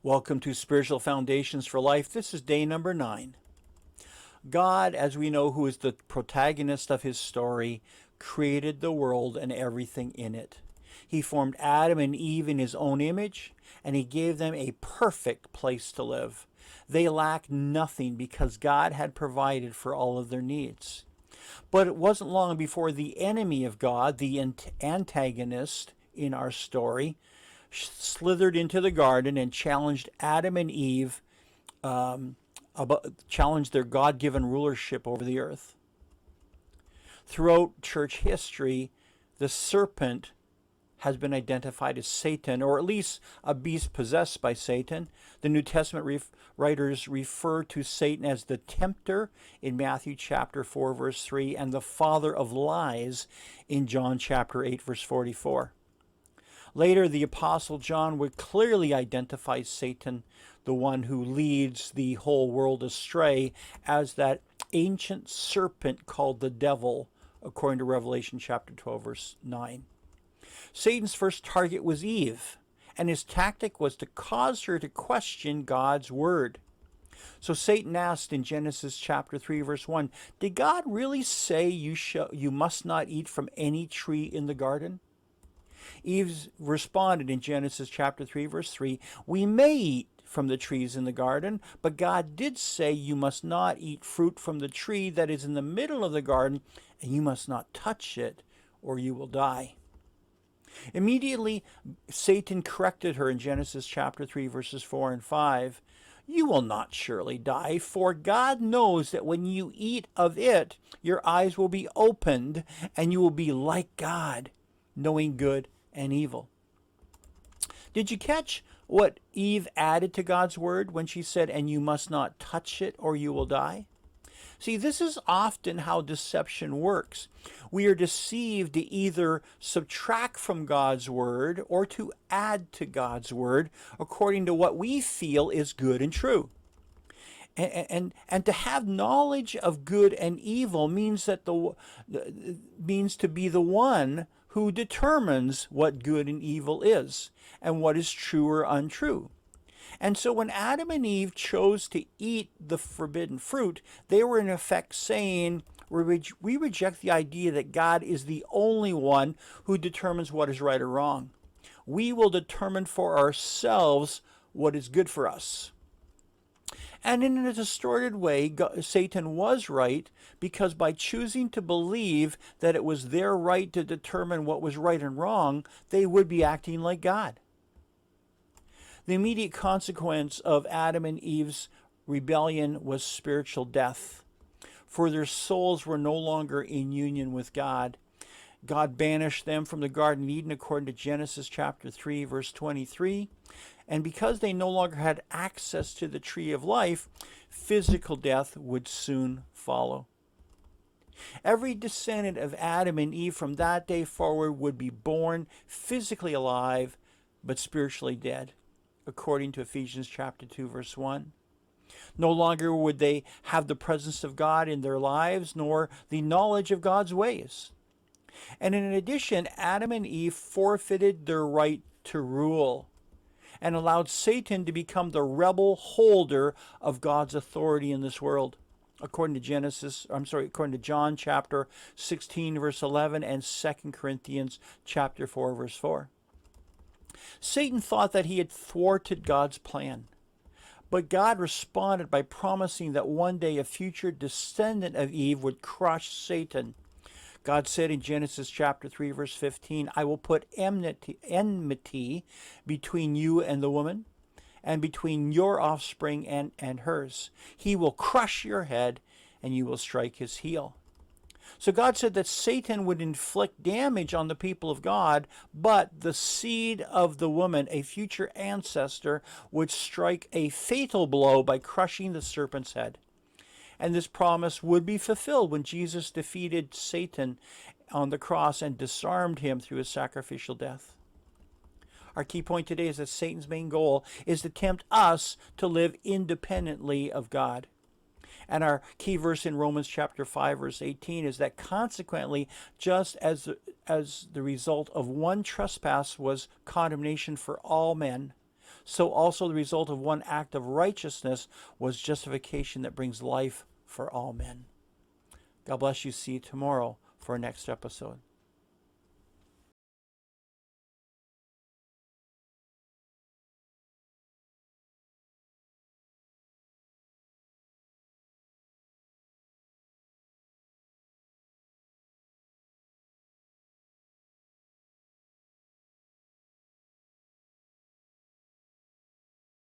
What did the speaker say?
Welcome to Spiritual Foundations for Life. This is day number 9. God, as we know, who is the protagonist of his story, created the world and everything in it. He formed Adam and Eve in his own image, and he gave them a perfect place to live. They lacked nothing because God had provided for all of their needs. But it wasn't long before the enemy of God, the antagonist in our story, slithered into the garden and challenged Adam and Eve, challenged their God-given rulership over the earth. Throughout church history, the serpent has been identified as Satan, or at least a beast possessed by Satan. The New Testament writers refer to Satan as the tempter in Matthew chapter 4, verse 3, and the father of lies in John chapter 8, verse 44. Later, the Apostle John would clearly identify Satan, the one who leads the whole world astray, as that ancient serpent called the devil, according to Revelation chapter 12, verse 9. Satan's first target was Eve, and his tactic was to cause her to question God's word. So Satan asked in Genesis chapter 3, verse 1, "Did God really say you must not eat from any tree in the garden?" Eve responded in Genesis chapter 3, verse 3, "We may eat from the trees in the garden, but God did say you must not eat fruit from the tree that is in the middle of the garden, and you must not touch it, or you will die." Immediately, Satan corrected her in Genesis chapter 3, verses 4 and 5. "You will not surely die, for God knows that when you eat of it, your eyes will be opened, and you will be like God, knowing good and evil." Did you catch what Eve added to God's word when she said, "And you must not touch it or you will die"? See, this is often how deception works. We are deceived to either subtract from God's word or to add to God's word according to what we feel is good and true. And to have knowledge of good and evil means that means to be the one who determines what good and evil is and what is true or untrue. And so when Adam and Eve chose to eat the forbidden fruit, they were in effect saying, we reject the idea that God is the only one who determines what is right or wrong. We will determine for ourselves what is good for us. And in a distorted way, Satan was right, because by choosing to believe that it was their right to determine what was right and wrong, they would be acting like God. The immediate consequence of Adam and Eve's rebellion was spiritual death, for their souls were no longer in union with God. God banished them from the Garden of Eden according to Genesis chapter 3, verse 23. And because they no longer had access to the tree of life, physical death would soon follow. Every descendant of Adam and Eve from that day forward would be born physically alive, but spiritually dead, according to Ephesians chapter 2, verse 1. No longer would they have the presence of God in their lives, nor the knowledge of God's ways. And in addition, Adam and Eve forfeited their right to rule and allowed Satan to become the rebel holder of God's authority in this world, according to John chapter 16, verse 11, and 2 Corinthians chapter 4, verse 4. Satan thought that he had thwarted God's plan, but God responded by promising that one day a future descendant of Eve would crush Satan. God said in Genesis chapter 3, verse 15, "I will put enmity between you and the woman, and between your offspring and hers. He will crush your head, and you will strike his heel." So God said that Satan would inflict damage on the people of God, but the seed of the woman, a future ancestor, would strike a fatal blow by crushing the serpent's head. And this promise would be fulfilled when Jesus defeated Satan on the cross and disarmed him through his sacrificial death. Our key point today is that Satan's main goal is to tempt us to live independently of God. And our key verse in Romans chapter 5, verse 18 is that consequently, just as the result of one trespass was condemnation for all men, so also the result of one act of righteousness was justification that brings life for all men. God bless you. See you tomorrow for our next episode.